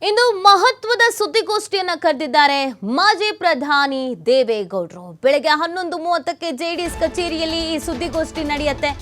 ಇಂದು ಮಹತ್ವದ ಸುದ್ದಿಗೋಷ್ಠಿಯನ್ನ ಕರೆದಿದ್ದಾರೆ ಮಾಜಿ ಪ್ರಧಾನಿ ದೇವೇಗೌಡರು. ಬೆಳಗ್ಗೆ 11:30ಕ್ಕೆ ಜೆಡಿಎಸ್ ಕಚೇರಿಯಲ್ಲಿ ಈ ಸುದ್ದಿಗೋಷ್ಠಿ ನಡೆಯುತ್ತೆ.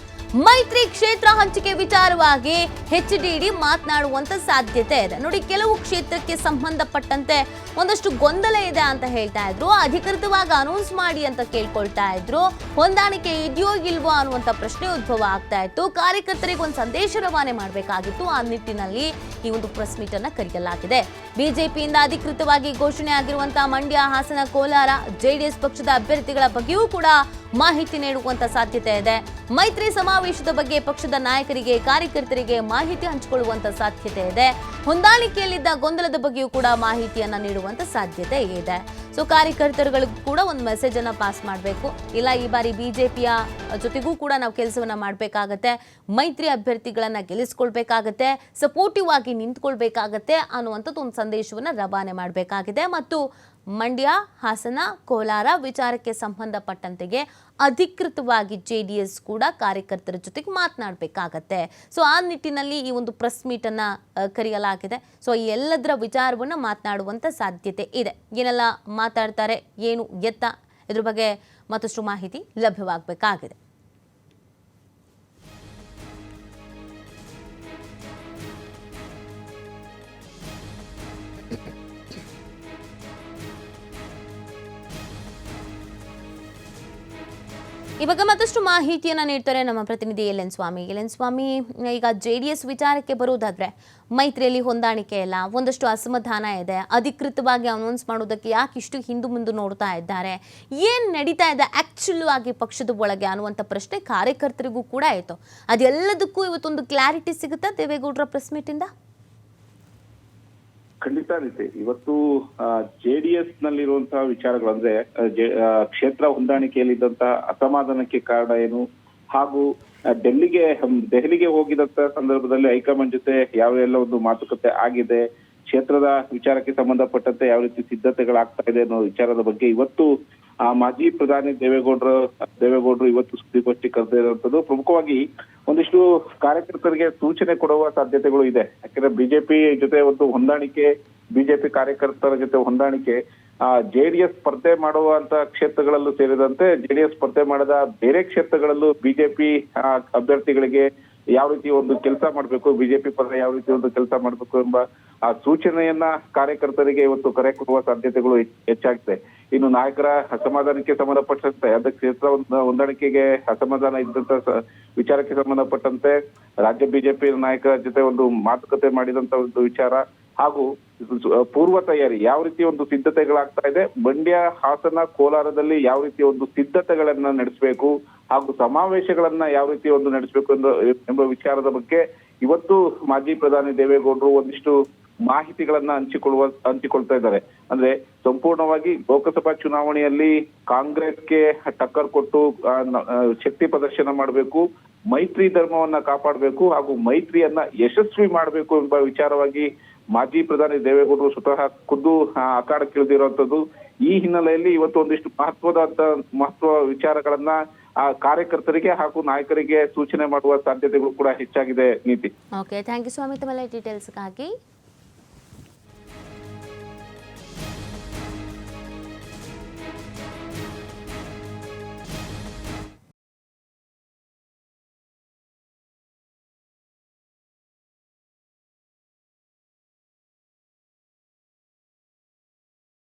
ಮೈತ್ರಿ ಕ್ಷೇತ್ರ ಹಂಚಿಕೆ ವಿಚಾರವಾಗಿ ಎಚ್ಡಿಡಿ ಮಾತನಾಡುವಂತ ಸಾಧ್ಯತೆ ಇದೆ. ನೋಡಿ, ಕೆಲವು ಕ್ಷೇತ್ರಕ್ಕೆ ಸಂಬಂಧಪಟ್ಟಂತೆ ಒಂದಷ್ಟು ಗೊಂದಲ ಇದೆ ಅಂತ ಹೇಳ್ತಾ ಇದ್ರು. ಅಧಿಕೃತವಾಗಿ ಅನೌನ್ಸ್ ಮಾಡಿ ಅಂತ ಕೇಳ್ಕೊಳ್ತಾ ಇದ್ರು. ಹೊಂದಾಣಿಕೆ ಇದೆಯೋ ಇಲ್ವೋ ಅನ್ನುವಂತ ಪ್ರಶ್ನೆ ಉದ್ಭವ ಆಗ್ತಾ ಇತ್ತು. ಕಾರ್ಯಕರ್ತರಿಗೆ ಒಂದು ಸಂದೇಶ ರವಾನೆ ಮಾಡಬೇಕಾಗಿತ್ತು. ಆ ನಿಟ್ಟಿನಲ್ಲಿ ಈ ಒಂದು ಪ್ರೆಸ್ ಮೀಟ್ ಅನ್ನ ಕರೆಯಲಾಗಿದೆ. ಬಿಜೆಪಿಯಿಂದ ಅಧಿಕೃತವಾಗಿ ಘೋಷಣೆ ಆಗಿರುವಂತಹ ಮಂಡ್ಯ, ಹಾಸನ, ಕೋಲಾರ ಜೆಡಿಎಸ್ ಪಕ್ಷದ ಅಭ್ಯರ್ಥಿಗಳ ಬಗ್ಗೆಯೂ ಕೂಡ ಮಾಹಿತಿ ನೀಡುವಂತ ಸಾಧ್ಯತೆ ಇದೆ. ಮೈತ್ರಿ ಸಮಾವೇಶದ ಬಗ್ಗೆ ಪಕ್ಷದ ನಾಯಕರಿಗೆ, ಕಾರ್ಯಕರ್ತರಿಗೆ ಮಾಹಿತಿ ಹಂಚಿಕೊಳ್ಳುವಂತ ಸಾಧ್ಯತೆ ಇದೆ. ಹೊಂದಾಣಿಕೆಯಲ್ಲಿದ್ದ ಗೊಂದಲದ ಬಗ್ಗೆಯೂ ಕೂಡ ಮಾಹಿತಿಯನ್ನ ನೀಡುವಂತ ಸಾಧ್ಯತೆ ಇದೆ. ಸೊ ಕಾರ್ಯಕರ್ತರುಗಳಿಗೂ ಕೂಡ ಒಂದು ಮೆಸೇಜ್ ಅನ್ನ ಪಾಸ್ ಮಾಡಬೇಕು. ಇಲ್ಲ, ಈ ಬಾರಿ ಬಿಜೆಪಿಯ ಜೊತೆಗೂ ಕೂಡ ನಾವು ಕೆಲಸವನ್ನ ಮಾಡಬೇಕಾಗತ್ತೆ, ಮೈತ್ರಿ ಅಭ್ಯರ್ಥಿಗಳನ್ನ ಗೆಲ್ಲಿಸ್ಕೊಳ್ಬೇಕಾಗತ್ತೆ, ಸಪೋರ್ಟಿವ್ ಆಗಿ ನಿಂತ್ಕೊಳ್ಬೇಕಾಗತ್ತೆ ಅನ್ನುವಂಥದ್ದು ಒಂದು ಸಂದೇಶವನ್ನ ರವಾನೆ ಮಾಡಬೇಕಾಗಿದೆ. ಮತ್ತು ಮಂಡ್ಯ, ಹಾಸನ, ಕೋಲಾರ ವಿಚಾರಕ್ಕೆ ಸಂಬಂಧಪಟ್ಟಂತೆಗೆ ಅಧಿಕೃತವಾಗಿ ಜೆಡಿಎಸ್ ಕೂಡ ಕಾರ್ಯಕರ್ತರ ಜೊತೆಗೆ ಮಾತನಾಡಬೇಕಾಗತ್ತೆ. ಸೊ ಆ ನಿಟ್ಟಿನಲ್ಲಿ ಈ ಒಂದು ಪ್ರೆಸ್ ಮೀಟ್ ಅನ್ನ ಕರೆಯಲಾಗಿದೆ. ಸೊ ಈ ಎಲ್ಲದರ ವಿಚಾರವನ್ನ ಮಾತನಾಡುವಂತ ಸಾಧ್ಯತೆ ಇದೆ. ಏನೆಲ್ಲ ಮಾತಾಡ್ತಾರೆ, ಏನು ಎತ್ತ, ಇದ್ರ ಬಗ್ಗೆ ಮತ್ತಷ್ಟು ಮಾಹಿತಿ ಲಭ್ಯವಾಗಬೇಕಾಗಿದೆ. ಇವಾಗ ಮತ್ತಷ್ಟು ಮಾಹಿತಿಯನ್ನ ನೀಡ್ತಾರೆ ನಮ್ಮ ಪ್ರತಿನಿಧಿ ಎಲ್ ಎನ್ ಸ್ವಾಮಿ. ಈಗ ಜೆಡಿಎಸ್ ವಿಚಾರಕ್ಕೆ ಬರುವುದಾದ್ರೆ, ಮೈತ್ರಿಯಲ್ಲಿ ಹೊಂದಾಣಿಕೆ ಇಲ್ಲ, ಒಂದಷ್ಟು ಅಸಮಾಧಾನ ಇದೆ. ಅಧಿಕೃತವಾಗಿ ಅನೌನ್ಸ್ ಮಾಡೋದಕ್ಕೆ ಯಾಕೆ ಇಷ್ಟು ಹಿಂದು ಮುಂದೆ ನೋಡ್ತಾ ಇದ್ದಾರೆ, ಏನ್ ನಡೀತಾ ಇದೆ ಆಕ್ಚುಲ್ ಆಗಿ ಪಕ್ಷದ ಒಳಗೆ ಅನ್ನುವಂಥ ಪ್ರಶ್ನೆ ಕಾರ್ಯಕರ್ತರಿಗೂ ಕೂಡ ಆಯಿತು. ಅದೆಲ್ಲದಕ್ಕೂ ಇವತ್ತೊಂದು ಕ್ಲಾರಿಟಿ ಸಿಗುತ್ತಾ ದೇವೇಗೌಡರ ಪ್ರೆಸ್ ಮೀಟ್ ಇಂದ? ಖಂಡಿತ ರೀತಿ ಇವತ್ತು ಜೆಡಿಎಸ್ ನಲ್ಲಿರುವಂತಹ ವಿಚಾರಗಳು ಅಂದ್ರೆ ಕ್ಷೇತ್ರ ಹೊಂದಾಣಿಕೆಯಲ್ಲಿದ್ದಂತಹ ಅಸಮಾಧಾನಕ್ಕೆ ಕಾರಣ ಏನು, ಹಾಗೂ ದೆಹಲಿಗೆ ಹೋಗಿದಂತ ಸಂದರ್ಭದಲ್ಲಿ ಹೈಕಮಾಂಡ್ ಜೊತೆ ಯಾವೆಲ್ಲ ಒಂದು ಮಾತುಕತೆ ಆಗಿದೆ, ಕ್ಷೇತ್ರದ ವಿಚಾರಕ್ಕೆ ಸಂಬಂಧಪಟ್ಟಂತೆ ಯಾವ ರೀತಿ ಸಿದ್ಧತೆಗಳಾಗ್ತಾ ಇದೆ ಅನ್ನೋ ವಿಚಾರದ ಬಗ್ಗೆ ಇವತ್ತು ಮಾಜಿ ಪ್ರಧಾನಿ ದೇವೇಗೌಡರು ಇವತ್ತು ಸುದ್ದಿಗೋಷ್ಠಿ ಕರೆದಿರುವಂತದ್ದು. ಪ್ರಮುಖವಾಗಿ ಒಂದಿಷ್ಟು ಕಾರ್ಯಕರ್ತರಿಗೆ ಸೂಚನೆ ಕೊಡುವ ಸಾಧ್ಯತೆಗಳು ಇದೆ. ಯಾಕಂದ್ರೆ ಬಿಜೆಪಿ ಜೊತೆ ಒಂದು ಹೊಂದಾಣಿಕೆ, ಬಿಜೆಪಿ ಕಾರ್ಯಕರ್ತರ ಜೊತೆ ಹೊಂದಾಣಿಕೆ, ಜೆಡಿಎಸ್ ಸ್ಪರ್ಧೆ ಮಾಡುವಂತ ಕ್ಷೇತ್ರಗಳಲ್ಲೂ ಸೇರಿದಂತೆ ಜೆಡಿಎಸ್ ಸ್ಪರ್ಧೆ ಮಾಡದ ಬೇರೆ ಕ್ಷೇತ್ರಗಳಲ್ಲೂ ಬಿಜೆಪಿ ಅಭ್ಯರ್ಥಿಗಳಿಗೆ ಯಾವ ರೀತಿ ಒಂದು ಕೆಲಸ ಮಾಡ್ಬೇಕು, ಬಿಜೆಪಿ ಪರ ಯಾವ ರೀತಿ ಒಂದು ಕೆಲಸ ಮಾಡ್ಬೇಕು ಎಂಬ ಆ ಸೂಚನೆಯನ್ನ ಕಾರ್ಯಕರ್ತರಿಗೆ ಇವತ್ತು ಕರೆ ಕೊಡುವ ಸಾಧ್ಯತೆಗಳು ಹೆಚ್ಚಾಗಿದೆ. ಇನ್ನು ನಾಯಕರ ಅಸಮಾಧಾನಕ್ಕೆ ಸಂಬಂಧಪಟ್ಟಂತೆ, ಅದಕ್ಕೆ ಕ್ಷೇತ್ರ ಹೊಂದಾಣಿಕೆಗೆ ಅಸಮಾಧಾನ ಇದ್ದಂತ ವಿಚಾರಕ್ಕೆ ಸಂಬಂಧಪಟ್ಟಂತೆ ರಾಜ್ಯ ಬಿಜೆಪಿ ನಾಯಕರ ಜೊತೆ ಒಂದು ಮಾತುಕತೆ ಮಾಡಿದಂತ ಒಂದು ವಿಚಾರ, ಹಾಗೂ ಪೂರ್ವ ತಯಾರಿ ಯಾವ ರೀತಿ ಒಂದು ಸಿದ್ಧತೆಗಳಾಗ್ತಾ ಇದೆ, ಮಂಡ್ಯ, ಹಾಸನ, ಕೋಲಾರದಲ್ಲಿ ಯಾವ ರೀತಿ ಒಂದು ಸಿದ್ಧತೆಗಳನ್ನ ನಡೆಸಬೇಕು, ಹಾಗೂ ಸಮಾವೇಶಗಳನ್ನ ಯಾವ ರೀತಿ ಒಂದು ನಡೆಸಬೇಕು ಎಂಬ ವಿಚಾರದ ಬಗ್ಗೆ ಇವತ್ತು ಮಾಜಿ ಪ್ರಧಾನಿ ದೇವೇಗೌಡರು ಒಂದಿಷ್ಟು ಮಾಹಿತಿಗಳನ್ನ ಹಂಚಿಕೊಳ್ತಾ ಇದ್ದಾರೆ. ಅಂದ್ರೆ ಸಂಪೂರ್ಣವಾಗಿ ಲೋಕಸಭಾ ಚುನಾವಣೆಯಲ್ಲಿ ಕಾಂಗ್ರೆಸ್ಗೆ ಟಕ್ಕರ್ ಕೊಟ್ಟು ಶಕ್ತಿ ಪ್ರದರ್ಶನ ಮಾಡಬೇಕು, ಮೈತ್ರಿ ಧರ್ಮವನ್ನ ಕಾಪಾಡಬೇಕು, ಹಾಗೂ ಮೈತ್ರಿಯನ್ನ ಯಶಸ್ವಿ ಮಾಡಬೇಕು ಎಂಬ ವಿಚಾರವಾಗಿ ಮಾಜಿ ಪ್ರಧಾನಿ ದೇವೇಗೌಡರು ಸ್ವತಃ ಖುದ್ದು ಅಖಾಡಕ್ಕಿಳಿದಿರುವಂತದ್ದು. ಈ ಹಿನ್ನೆಲೆಯಲ್ಲಿ ಇವತ್ತು ಒಂದಿಷ್ಟು ಮಹತ್ವ ವಿಚಾರಗಳನ್ನ ಕಾರ್ಯಕರ್ತರಿಗೆ ಹಾಗೂ ನಾಯಕರಿಗೆ ಸೂಚನೆ ಮಾಡುವ ಸಾಧ್ಯತೆಗಳು ಕೂಡ ಹೆಚ್ಚಾಗಿದೆ. ನೀತಿ. ಓಕೆ, ಥ್ಯಾಂಕ್ ಯು ಸ್ವಾಮಿ ತಮ್ಮೆಲ್ಲ ಡೀಟೇಲ್ಸ್ಗಾಗಿ.